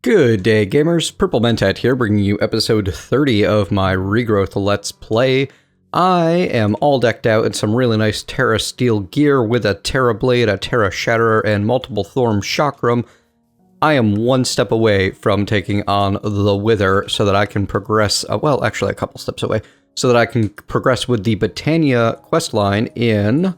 Good day, gamers. Purple Mentat here, bringing you episode 30 of my Regrowth Let's Play. I am all decked out in some really nice Terra Steel gear with a Terra Blade, a Terra Shatterer, and multiple Thorm Chakram. I am one step away from taking on the Wither so that I can progress, well, actually a couple steps away, so that I can progress with the Botania questline in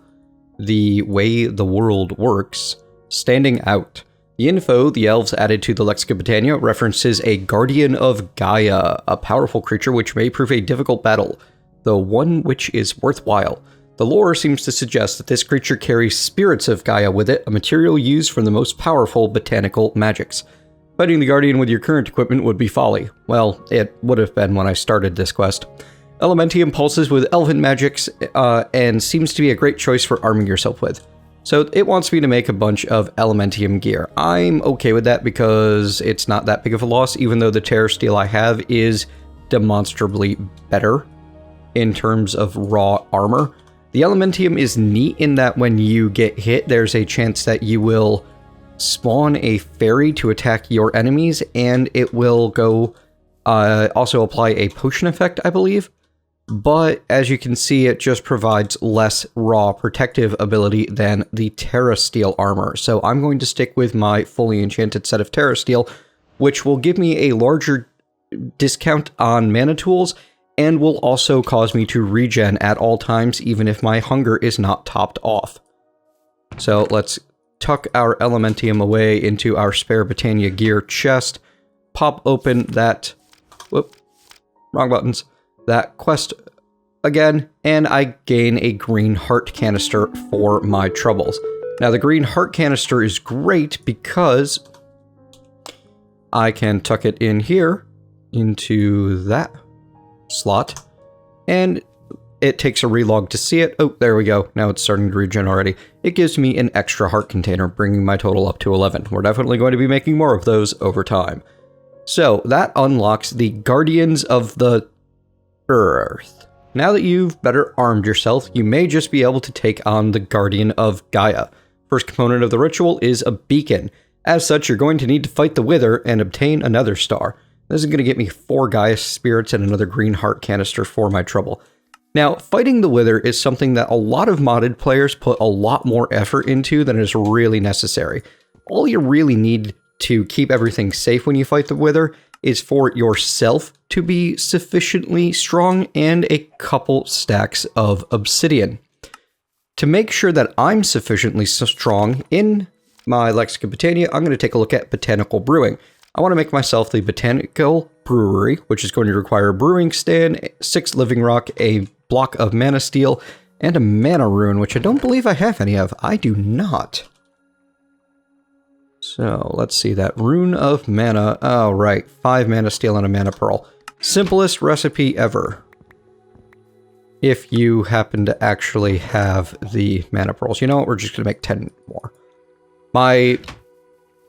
The Way the World Works, Standing Out. The info the elves added to the Lexica Botania references a Guardian of Gaia, a powerful creature which may prove a difficult battle, though one which is worthwhile. The lore seems to suggest that this creature carries Spirits of Gaia with it, a material used for the most powerful botanical magics. Fighting the Guardian with your current equipment would be folly. Well, it would have been when I started this quest. Elementium pulses with elven magics, and seems to be a great choice for arming yourself with. So it wants me to make a bunch of Elementium gear. I'm okay with that because it's not that big of a loss, even though the Terra Steel I have is demonstrably better in terms of raw armor. The Elementium is neat in that when you get hit, there's a chance that you will spawn a fairy to attack your enemies, and it will go also apply a potion effect, I believe. But as you can see, it just provides less raw protective ability than the Terra Steel armor. So I'm going to stick with my fully enchanted set of Terra Steel, which will give me a larger discount on mana tools and will also cause me to regen at all times, even if my hunger is not topped off. So let's tuck our Elementium away into our spare Botania gear chest, pop open that, whoop, wrong buttons, that quest again, and I gain a green heart canister for my troubles. Now the green heart canister is great because I can tuck it in here into that slot, and it takes a relog to see it. Oh, there we go. Now it's starting to regen already. It gives me an extra heart container, bringing my total up to 11. We're definitely going to be making more of those over time. So that unlocks the Guardians of the Earth. Now that you've better armed yourself, you may just be able to take on the Guardian of Gaia. First component of the ritual is a beacon. As such, you're going to need to fight the Wither and obtain another star. This is going to get me 4 Gaia spirits and another green heart canister for my trouble. Now, fighting the Wither is something that a lot of modded players put a lot more effort into than is really necessary. All you really need to keep everything safe when you fight the Wither is for yourself to be sufficiently strong and a couple stacks of obsidian. To make sure that I'm sufficiently strong in my Lexica Botania, I'm going to take a look at Botanical Brewing. I want to make myself the Botanical Brewery, which is going to require a brewing stand, 6 living rock, a block of mana steel, and a mana rune, which I don't believe I have any of. I do not. So, let's see, that Rune of Mana. Oh, right, 5 mana steel and a mana pearl. Simplest recipe ever. If you happen to actually have the mana pearls. You know what, we're just going to make 10 more. My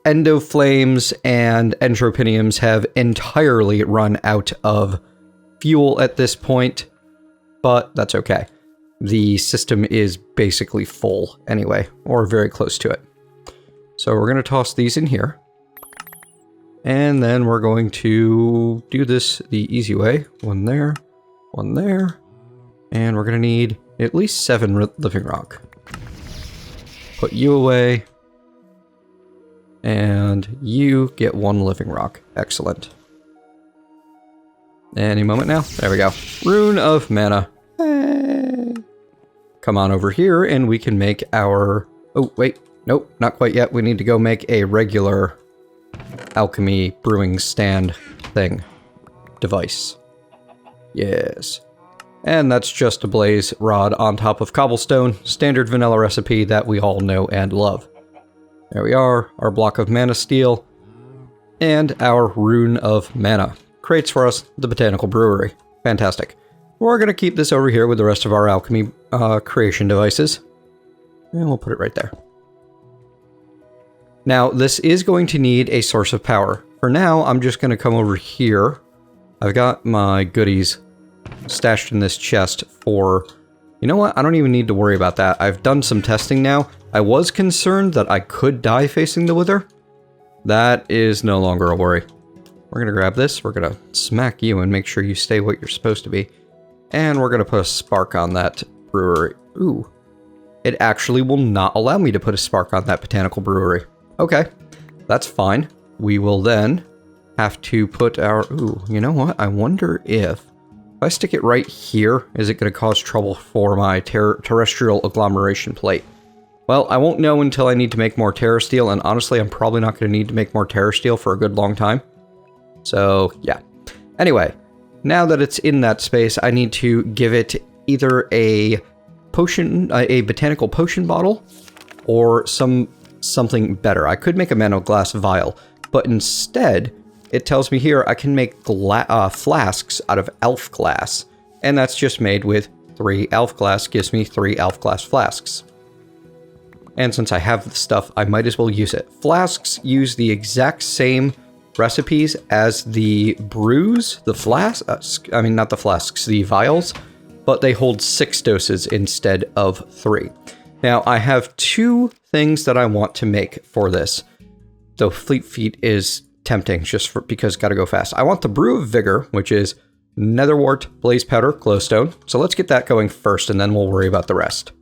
Endoflames and Entropiniums have entirely run out of fuel at this point, but that's okay. The system is basically full anyway, or very close to it. So we're going to toss these in here, and then we're going to do this the easy way. One there, and we're going to need at least 7 living rock. Put you away, and you get 1 living rock. Excellent. Any moment now. There we go. Rune of Mana. Hey. Come on over here, and we can make our... Oh, wait. Nope, not quite yet. We need to go make a regular alchemy brewing stand thing. Device. Yes. And that's just a blaze rod on top of cobblestone. Standard vanilla recipe that we all know and love. There we are. Our block of mana steel. And our rune of mana. Creates for us the Botanical Brewery. Fantastic. We're going to keep this over here with the rest of our alchemy creation devices. And we'll put it right there. Now, this is going to need a source of power. For now, I'm just going to come over here. I've got my goodies stashed in this chest for... You know what? I don't even need to worry about that. I've done some testing now. I was concerned that I could die facing the Wither, That is no longer a worry. We're going to grab this. We're going to smack you and make sure you stay what you're supposed to be. And we're going to put a spark on that brewery. Ooh. It actually will not allow me to put a spark on that botanical brewery. Okay. That's fine. We will then have to put our... Ooh, you know what? I wonder if I stick it right here, is it going to cause trouble for my terrestrial agglomeration plate? Well, I won't know until I need to make more terra steel, and honestly, I'm probably not going to need to make more terra steel for a good long time. So, yeah. Anyway, now that it's in that space, I need to give it either a potion, a botanical potion bottle, or something better. I could make a mana glass vial, but instead, it tells me here I can make flasks out of elf glass, and that's just made with 3 elf glass, gives me 3 elf glass flasks. And since I have the stuff, I might as well use it. Flasks use the exact same recipes as the brews, the flasks, I mean not the flasks, the vials, but they hold 6 doses instead of 3. Now I have 2 things that I want to make for this, though Fleet Feet is tempting just because gotta go fast. I want the Brew of Vigor, which is Netherwort, Blaze Powder, Glowstone. So let's get that going first and then we'll worry about the rest.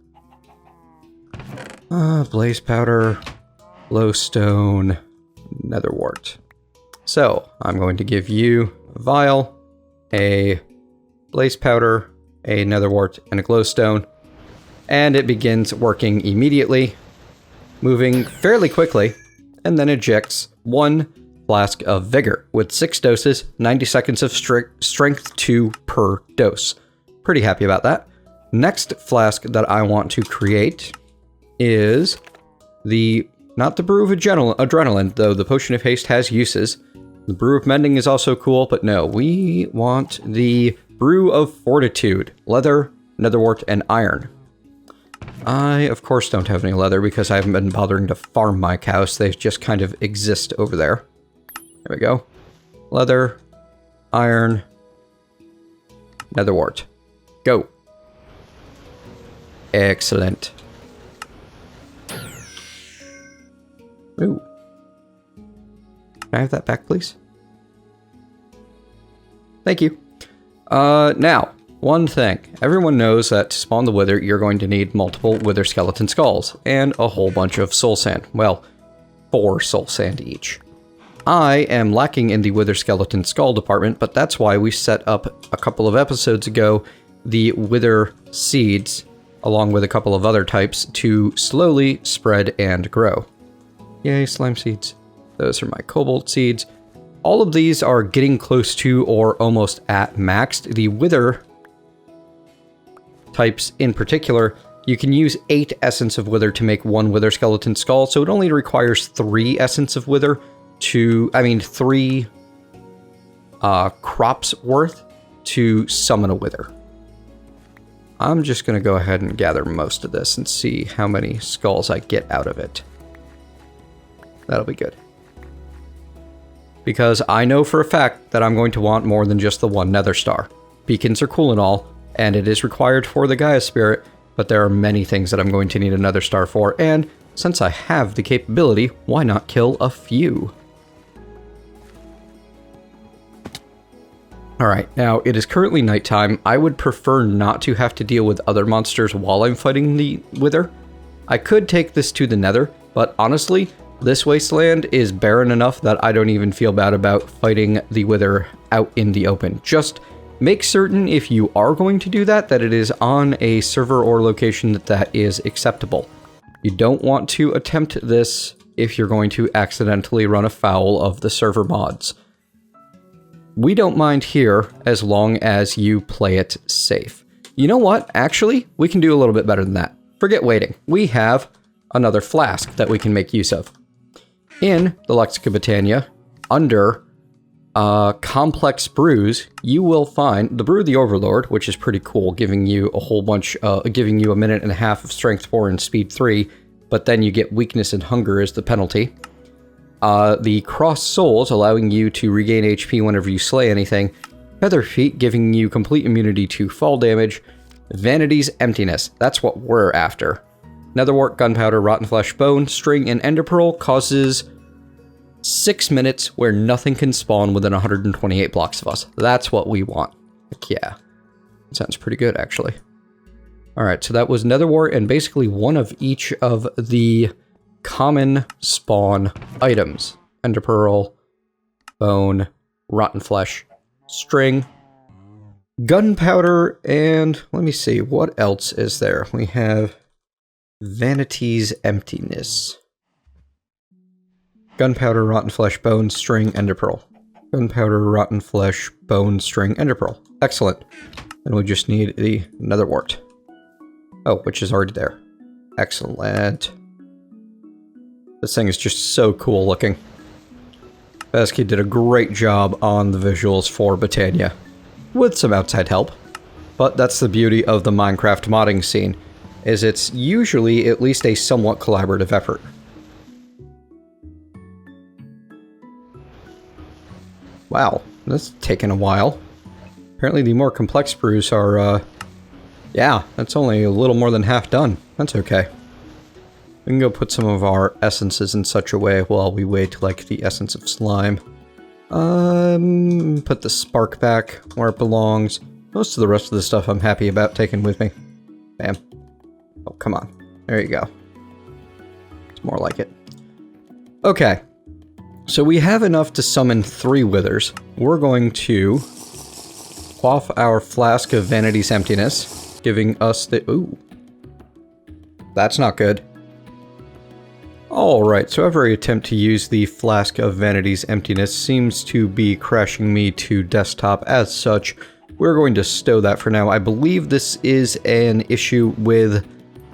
Blaze Powder, Glowstone, Netherwort. So I'm going to give you a vial, a Blaze Powder, a Netherwort, and a Glowstone. And it begins working immediately, moving fairly quickly, and then ejects 1 flask of Vigor with 6 doses, 90 seconds of strength 2 per dose. Pretty happy about that. Next flask that I want to create is not the Brew of Adrenaline, though the Potion of Haste has uses. The Brew of Mending is also cool, but no, we want the Brew of Fortitude, Leather, Netherwort, and Iron. I, of course, don't have any leather because I haven't been bothering to farm my cows. They just kind of exist over there. There we go. Leather, Iron, Netherwort. Go. Excellent. Ooh. Can I have that back, please? Thank you. Now, one thing. Everyone knows that to spawn the Wither, you're going to need multiple Wither skeleton skulls and a whole bunch of soul sand. Well, 4 soul sand each. I am lacking in the Wither skeleton skull department, but that's why we set up a couple of episodes ago the Wither seeds, along with a couple of other types, to slowly spread and grow. Yay, slime seeds. Those are my cobalt seeds. All of these are getting close to or almost at maxed. The Wither types in particular, you can use 8 Essence of Wither to make 1 Wither skeleton skull, so it only requires 3 Essence of Wither to, 3 crops worth to summon a Wither. I'm just going to go ahead and gather most of this and see how many skulls I get out of it. That'll be good. Because I know for a fact that I'm going to want more than just the 1 Nether Star. Beacons are cool and all, and it is required for the Gaia Spirit, but there are many things that I'm going to need a Nether Star for, and since I have the capability, why not kill a few? Alright, now it is currently nighttime. I would prefer not to have to deal with other monsters while I'm fighting the Wither. I could take this to the Nether, but honestly, this wasteland is barren enough that I don't even feel bad about fighting the Wither out in the open. Just make certain if you are going to do that, that it is on a server or location that is acceptable. You don't want to attempt this if you're going to accidentally run afoul of the server mods. We don't mind here as long as you play it safe. You know what? Actually, we can do a little bit better than that. Forget waiting. We have another flask that we can make use of. In the Lexica Botania, under complex brews, you will find the Brew of the Overlord, which is pretty cool, giving you a whole bunch, giving you a minute and a half of strength 4 and speed 3, but then you get weakness and hunger as the penalty. The Cross Souls, allowing you to regain HP whenever you slay anything. Feather Feet, giving you complete immunity to fall damage. Vanity's Emptiness, that's what we're after. Netherwort, Gunpowder, Rotten Flesh, Bone, String, and Ender Pearl causes 6 minutes where nothing can spawn within 128 blocks of us. That's what we want. Heck yeah. Sounds pretty good, actually. Alright, so that was Nether Wart and basically one of each of the common spawn items. Ender Pearl, Bone, Rotten Flesh, String, Gunpowder, and let me see, what else is there? We have Vanity's Emptiness. Gunpowder, Rotten Flesh, Bone, String, Ender Pearl. Gunpowder, Rotten Flesh, Bone, String, Ender Pearl. Excellent. And we just need the Nether Wart. Oh, which is already there. Excellent. This thing is just so cool looking. Besky did a great job on the visuals for Botania, with some outside help. But that's the beauty of the Minecraft modding scene, is it's usually at least a somewhat collaborative effort. Wow, that's taken a while. Apparently the more complex brews are, yeah, that's only a little more than half done. That's okay. We can go put some of our essences in such a way while we wait, like the essence of slime. Put the spark back where it belongs. Most of the rest of the stuff I'm happy about taking with me. Bam. Oh, come on. There you go. It's more like it. Okay. So we have enough to summon 3 withers. We're going to quaff our flask of Vanity's Emptiness, giving us the... Ooh. That's not good. Alright, so every attempt to use the Flask of Vanity's Emptiness seems to be crashing me to desktop. As such, we're going to stow that for now. I believe this is an issue with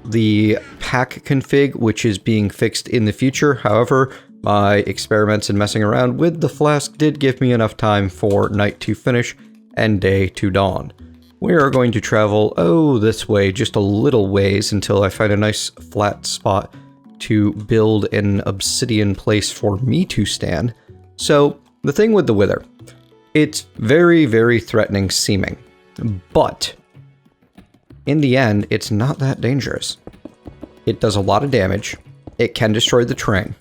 the pack config, which is being fixed in the future. However, my experiments and messing around with the flask did give me enough time for night to finish and day to dawn. We are going to travel, this way, just a little ways until I find a nice flat spot to build an obsidian place for me to stand. So, the thing with the Wither, it's very, very threatening seeming, but in the end, it's not that dangerous. It does a lot of damage, it can destroy the terrain,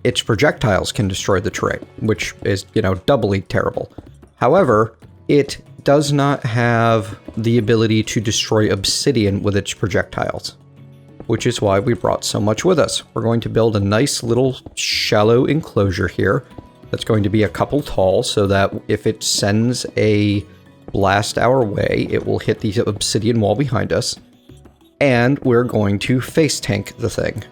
its projectiles can destroy the terrain, which is, doubly terrible. However, it does not have the ability to destroy obsidian with its projectiles, which is why we brought so much with us. We're going to build a nice little shallow enclosure here that's going to be a couple tall so that if it sends a blast our way, it will hit the obsidian wall behind us. And we're going to face tank the thing,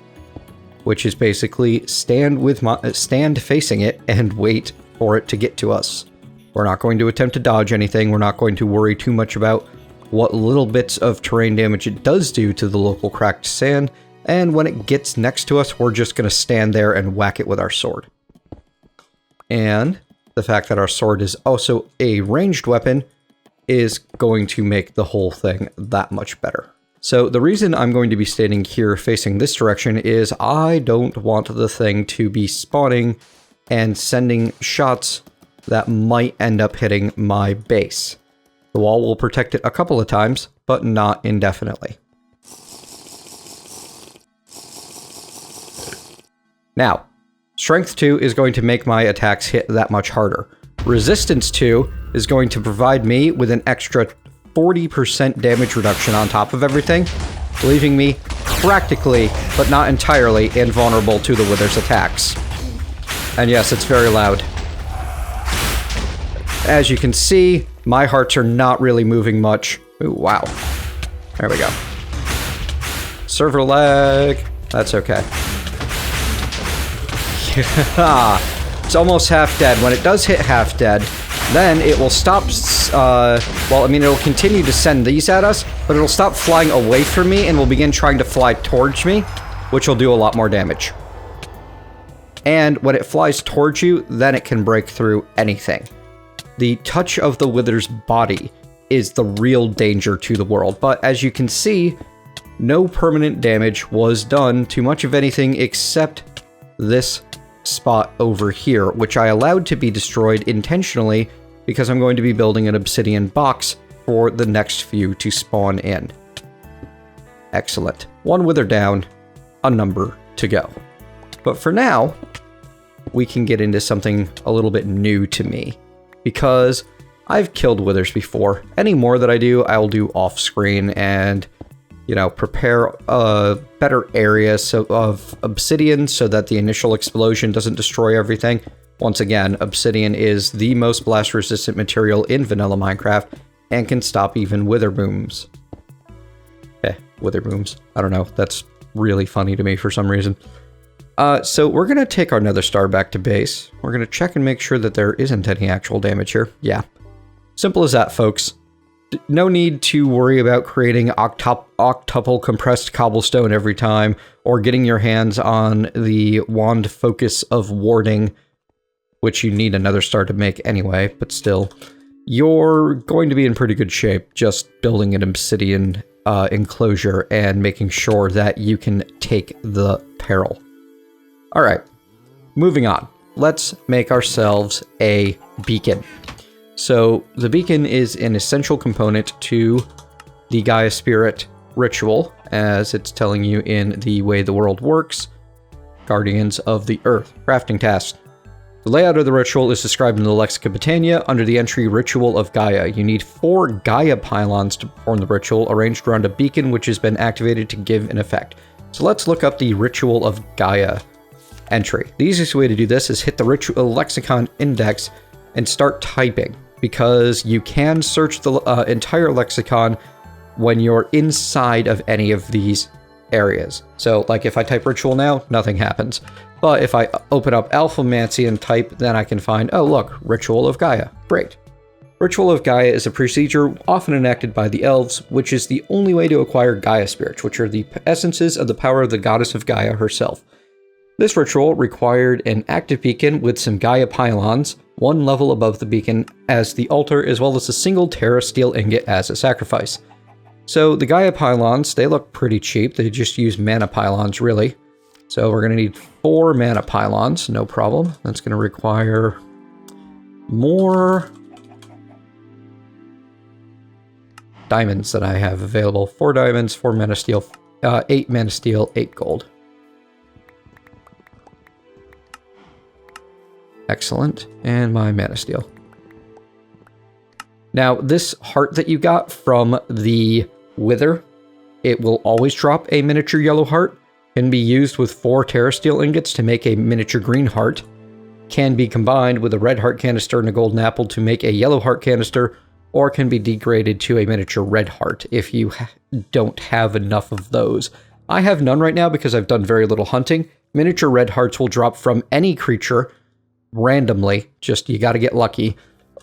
which is basically stand facing it and wait for it to get to us. We're not going to attempt to dodge anything. We're not going to worry too much about what little bits of terrain damage it does do to the local cracked sand, and when it gets next to us, we're just going to stand there and whack it with our sword. And the fact that our sword is also a ranged weapon is going to make the whole thing that much better. So the reason I'm going to be standing here facing this direction is I don't want the thing to be spawning and sending shots that might end up hitting my base. The wall will protect it a couple of times, but not indefinitely. Now, Strength 2 is going to make my attacks hit that much harder. Resistance 2 is going to provide me with an extra 40% damage reduction on top of everything, leaving me practically, but not entirely, invulnerable to the Wither's attacks. And yes, it's very loud. As you can see, my hearts are not really moving much. Ooh, wow. There we go. Server lag. That's okay. Yeah. It's almost half dead. When it does hit half dead, then it will stop, it'll continue to send these at us, but it'll stop flying away from me and will begin trying to fly towards me, which will do a lot more damage. And when it flies towards you, then it can break through anything. The touch of the Wither's body is the real danger to the world, but as you can see, no permanent damage was done to much of anything except this spot over here, which I allowed to be destroyed intentionally because I'm going to be building an obsidian box for the next few to spawn in. Excellent. One Wither down, a number to go. But for now, we can get into something a little bit new to me. Because I've killed withers before. Any more that I do, I'll do off screen and, you know, prepare a better area of obsidian so that the initial explosion doesn't destroy everything. Once again, obsidian is the most blast resistant material in vanilla Minecraft and can stop even wither booms. Wither booms. I don't know. That's really funny to me for some reason. So we're going to take our nether star back to base. We're going to check and make sure that there isn't any actual damage here. Yeah. Simple as that, folks. No need to worry about creating octuple compressed cobblestone every time, or getting your hands on the wand focus of warding, which you need another star to make anyway, but still. You're going to be in pretty good shape just building an obsidian enclosure and making sure that you can take the peril. Alright, moving on. Let's make ourselves a beacon. So the beacon is an essential component to the Gaia Spirit ritual, as it's telling you in the way the world works. Guardians of the Earth. Crafting task. The layout of the ritual is described in the Lexica Botania under the entry Ritual of Gaia. You need 4 Gaia pylons to perform the ritual, arranged around a beacon which has been activated to give an effect. So let's look up the Ritual of Gaia entry. The easiest way to do this is hit the lexicon index and start typing, because you can search the entire lexicon when you're inside of any of these areas. So like if I type ritual now, nothing happens. But if I open up Alphamancy and type, then I can find, oh look, Ritual of Gaia. Great. Ritual of Gaia is a procedure often enacted by the elves, which is the only way to acquire Gaia spirits, which are the essences of the power of the goddess of Gaia herself. This ritual required an active beacon with some Gaia pylons, 1 level above the beacon as the altar, as well as a single Terra steel ingot as a sacrifice. So the Gaia pylons, they look pretty cheap. They just use mana pylons, really. So we're going to need 4 mana pylons, no problem. That's going to require more diamonds that I have available. 4 diamonds, 4 mana steel, 8 mana steel, 8 gold. Excellent. And my mana steel. Now, this heart that you got from the wither, it will always drop a miniature yellow heart. Can be used with 4 Terra steel ingots to make a miniature green heart. Can be combined with a red heart canister and a golden apple to make a yellow heart canister, or can be degraded to a miniature red heart if you don't have enough of those. I have none right now because I've done very little hunting. Miniature red hearts will drop from any creature randomly, just you gotta get lucky.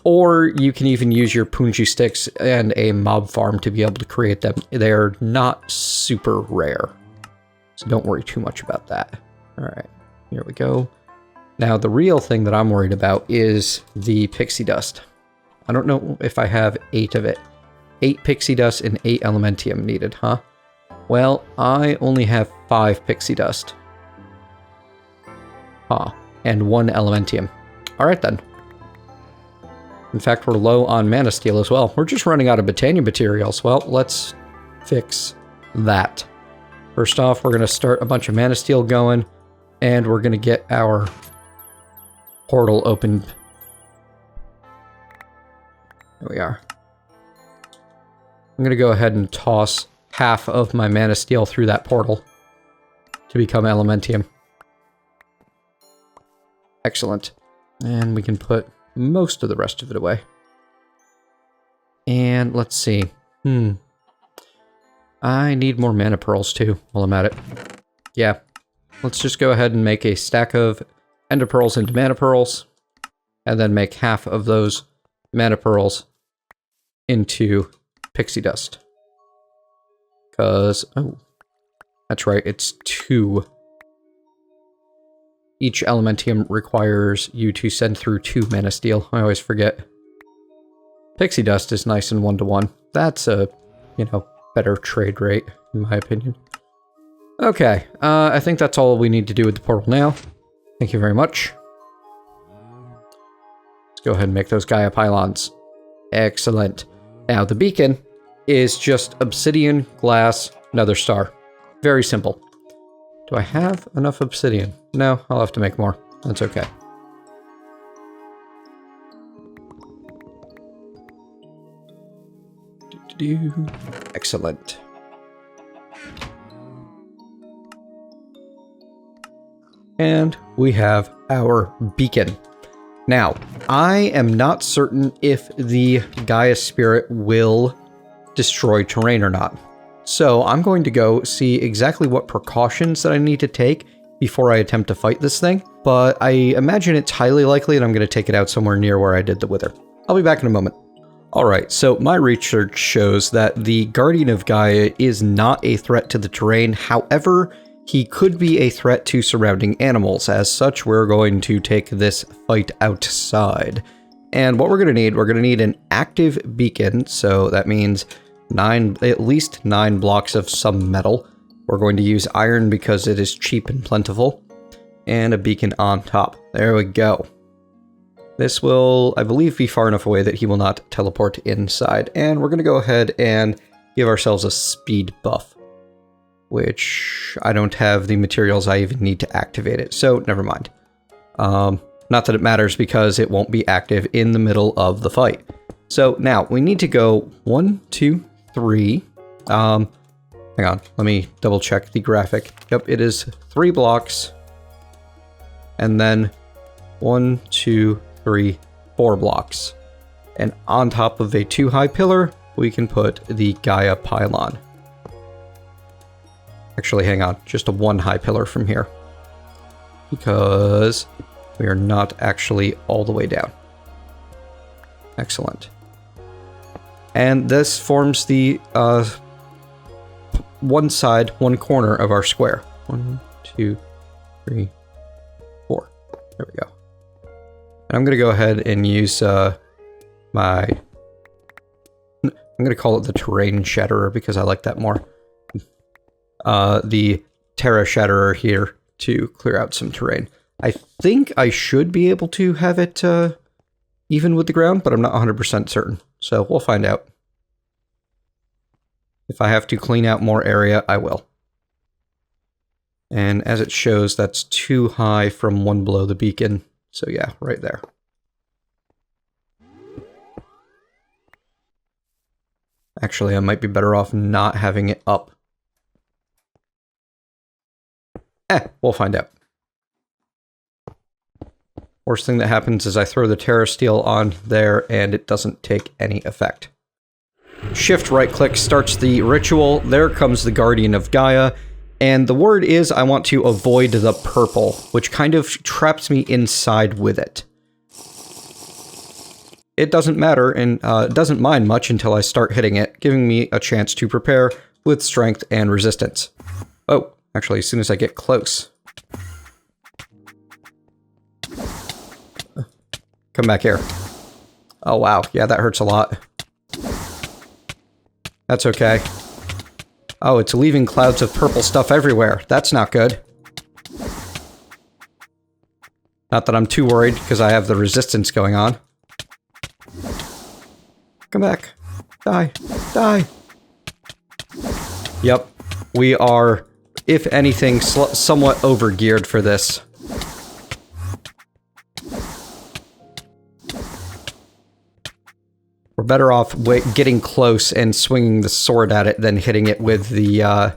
Or you can even use your punji sticks and a mob farm to be able to create them. They're not super rare, so don't worry too much about that. Alright, here we go. Now the real thing that I'm worried about is the pixie dust. I don't know if I have 8 of it. 8 pixie dust and 8 elementium needed, huh? Well, I only have 5 pixie dust. Huh. And 1 elementium. Alright then. In fact, we're low on mana steel as well. We're just running out of Botania materials. Well, let's fix that. First off, we're going to start a bunch of mana steel going, and we're going to get our portal open. There we are. I'm going to go ahead and toss half of my mana steel through that portal to become elementium. Excellent. And we can put most of the rest of it away. And let's see. I need more mana pearls too while I'm at it. Yeah. Let's just go ahead and make a stack of ender pearls into mana pearls, and then make half of those mana pearls into pixie dust. Because, oh, that's right, it's 2. Each elementium requires you to send through 2 mana steel. I always forget. Pixie dust is nice and 1-to-1. That's a, better trade rate, in my opinion. Okay, I think that's all we need to do with the portal now. Thank you very much. Let's go ahead and make those Gaia pylons. Excellent. Now, the beacon is just obsidian, glass, another star. Very simple. Do I have enough obsidian? No, I'll have to make more. That's okay. Excellent. And we have our beacon. Now, I am not certain if the Gaia Spirit will destroy terrain or not. So I'm going to go see exactly what precautions that I need to take before I attempt to fight this thing. But I imagine it's highly likely that I'm going to take it out somewhere near where I did the Wither. I'll be back in a moment. Alright, so my research shows that the Guardian of Gaia is not a threat to the terrain. However, he could be a threat to surrounding animals. As such, we're going to take this fight outside. And what we're going to need an active beacon. So that means at least 9 blocks of some metal. We're going to use iron because it is cheap and plentiful. And a beacon on top. There we go. This will, I believe, be far enough away that he will not teleport inside. And we're going to go ahead and give ourselves a speed buff, which I don't have the materials I even need to activate it, so never mind. Not that it matters because it won't be active in the middle of the fight. So now we need to go 1, 2, 3. Hang on, let me double check the graphic. Yep, it is 3 blocks. And then 1, 2, 3, 4 blocks. And on top of a 2-high pillar, we can put the Gaia pylon. Actually, hang on, just a 1-high pillar from here. Because we are not actually all the way down. Excellent. And this forms the one side, one corner of our square. 1, 2, 3, 4. There we go. And I'm going to go ahead and use I'm going to call it the terrain shatterer because I like that more. The Terra Shatterer here to clear out some terrain. I think I should be able to have it even with the ground, but I'm not 100% certain. So we'll find out. If I have to clean out more area, I will. And as it shows, that's too high from one below the beacon. So yeah, right there. Actually, I might be better off not having it up. We'll find out. Worst thing that happens is I throw the Terra Steel on there and it doesn't take any effect. Shift right click starts the ritual. There comes the Guardian of Gaia. And the word is I want to avoid the purple, which kind of traps me inside with it. It doesn't matter and doesn't mind much until I start hitting it, giving me a chance to prepare with strength and resistance. Oh, actually, as soon as I get close. Come back here. Oh, wow. Yeah, that hurts a lot. That's okay. Oh, it's leaving clouds of purple stuff everywhere. That's not good. Not that I'm too worried, because I have the resistance going on. Come back. Die. Die. Yep. We are, if anything, somewhat over-geared for this. We're better off getting close and swinging the sword at it than hitting it with the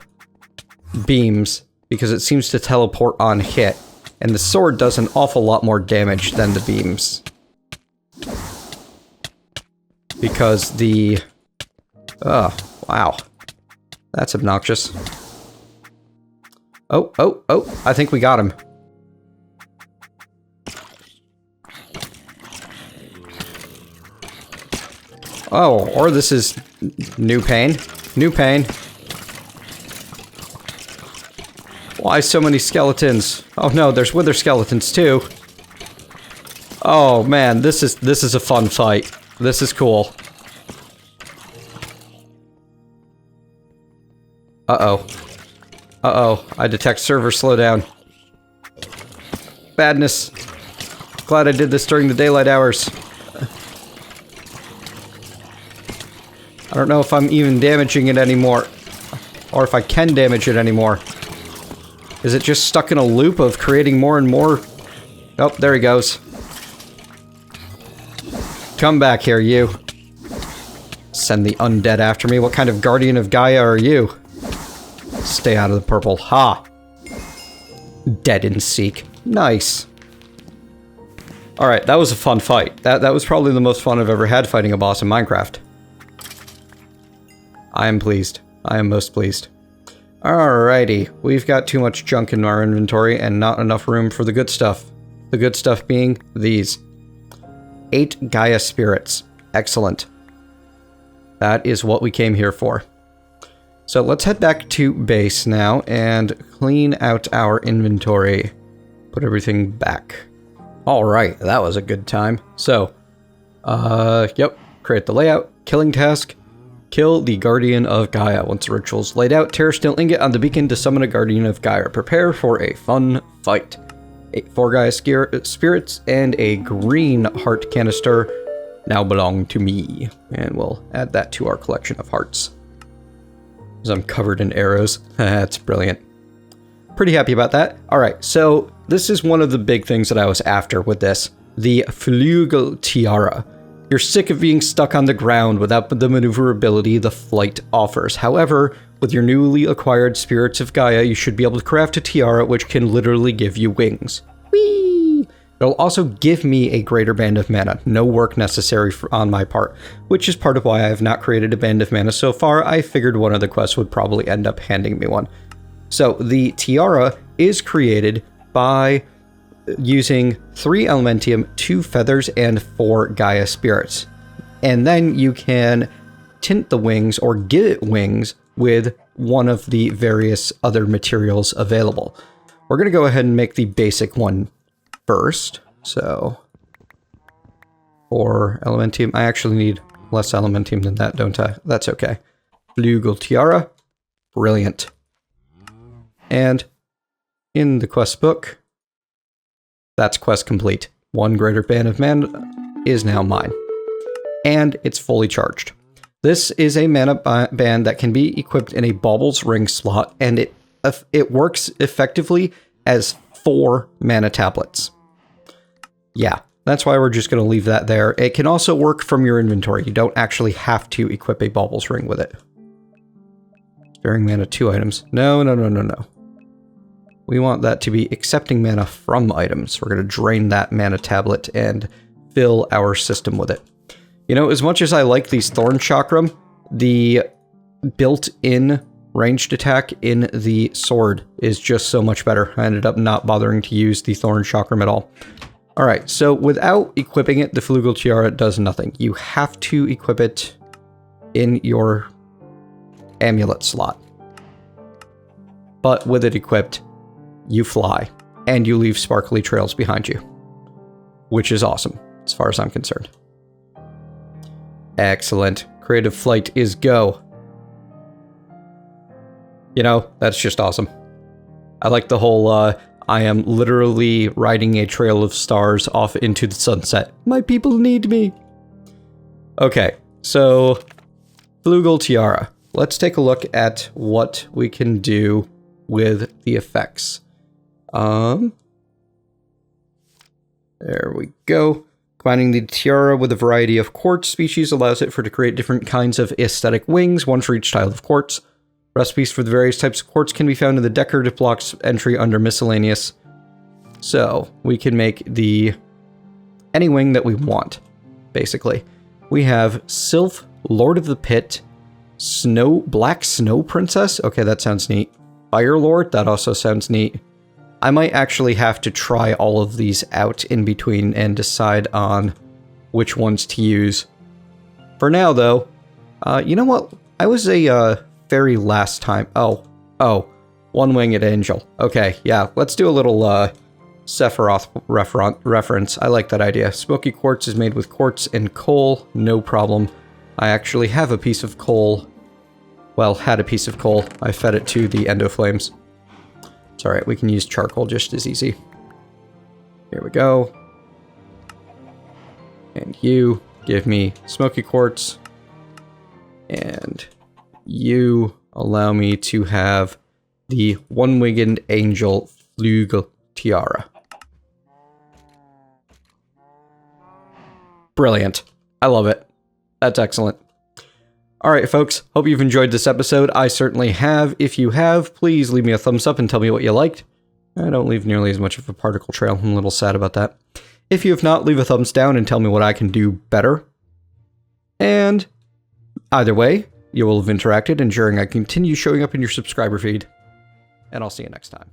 beams, because it seems to teleport on hit, and the sword does an awful lot more damage than the beams. Because the... Oh, wow. That's obnoxious. Oh, oh, oh, I think we got him. Oh, or this is new pain. New pain. Why so many skeletons? Oh no, there's wither skeletons too. Oh man, this is a fun fight. This is cool. Uh-oh. Uh-oh, I detect server slowdown. Badness. Glad I did this during the daylight hours. I don't know if I'm even damaging it anymore. Or if I can damage it anymore. Is it just stuck in a loop of creating more and more? Oh, there he goes. Come back here, you. Send the undead after me. What kind of Guardian of Gaia are you? Stay out of the purple. Ha! Dead and seek. Nice. Alright, that was a fun fight. That was probably the most fun I've ever had fighting a boss in Minecraft. I am pleased. I am most pleased. Alrighty, we've got too much junk in our inventory and not enough room for the good stuff. The good stuff being these. 8 Gaia spirits. Excellent. That is what we came here for. So let's head back to base now and clean out our inventory. Put everything back. Alright, that was a good time. So, yep, create the layout, killing task, kill the Guardian of Gaia. Once the ritual's laid out, tear a steel ingot on the beacon to summon a Guardian of Gaia. Prepare for a fun fight. 4 Gaia spirits and a green heart canister now belong to me. And we'll add that to our collection of hearts. Because I'm covered in arrows. That's brilliant. Pretty happy about that. Alright, so this is one of the big things that I was after with this. The Flugel Tiara. You're sick of being stuck on the ground without the maneuverability the flight offers. However, with your newly acquired Spirits of Gaia, you should be able to craft a tiara which can literally give you wings. Whee! It'll also give me a greater band of mana. No work necessary on my part, which is part of why I have not created a band of mana so far. I figured one of the quests would probably end up handing me one. So the tiara is created by using 3 elementium, 2 feathers, and 4 Gaia spirits. And then you can tint the wings or give it wings with one of the various other materials available. We're going to go ahead and make the basic one first. So, 4 elementium. I actually need less elementium than that, don't I? That's okay. Flugel Tiara. Brilliant. And in the quest book, that's quest complete. 1 greater band of mana is now mine. And it's fully charged. This is a mana band that can be equipped in a Baubles ring slot, and it works effectively as 4 mana tablets. Yeah, that's why we're just going to leave that there. It can also work from your inventory. You don't actually have to equip a Baubles ring with it. Sparing mana 2 items. No. We want that to be accepting mana from items. We're going to drain that mana tablet and fill our system with it. You know, as much as I like these Thorn Chakram, the built-in ranged attack in the sword is just so much better. I ended up not bothering to use the Thorn Chakram at all. Alright, so without equipping it, the Flugel Tiara does nothing. You have to equip it in your amulet slot. But with it equipped, you fly, and you leave sparkly trails behind you. Which is awesome, as far as I'm concerned. Excellent. Creative flight is go. You know, that's just awesome. I like the whole, I am literally riding a trail of stars off into the sunset. My people need me. Okay, so Flugel Tiara. Let's take a look at what we can do with the effects. There we go. Combining the tiara with a variety of quartz species allows it to create different kinds of aesthetic wings, one for each style of quartz. Recipes for the various types of quartz can be found in the decorative blocks entry under miscellaneous. So we can make any wing that we want, basically. We have Sylph, Lord of the Pit, Black Snow Princess. Okay, that sounds neat. Fire Lord, that also sounds neat. I might actually have to try all of these out in between and decide on which ones to use. For now, though, you know what? I was a fairy last time. Oh, one-winged angel. Okay, yeah, let's do a little Sephiroth reference. I like that idea. Smoky quartz is made with quartz and coal. No problem. I actually have a piece of coal. Well, had a piece of coal. I fed it to the endoflames. It's alright, we can use charcoal just as easy. Here we go. And you give me smoky quartz. And you allow me to have the one-winged angel Flugel Tiara. Brilliant. I love it. That's excellent. Alright folks, hope you've enjoyed this episode. I certainly have. If you have, please leave me a thumbs up and tell me what you liked. I don't leave nearly as much of a particle trail. I'm a little sad about that. If you have not, leave a thumbs down and tell me what I can do better. And either way, you will have interacted, ensuring I continue showing up in your subscriber feed. And I'll see you next time.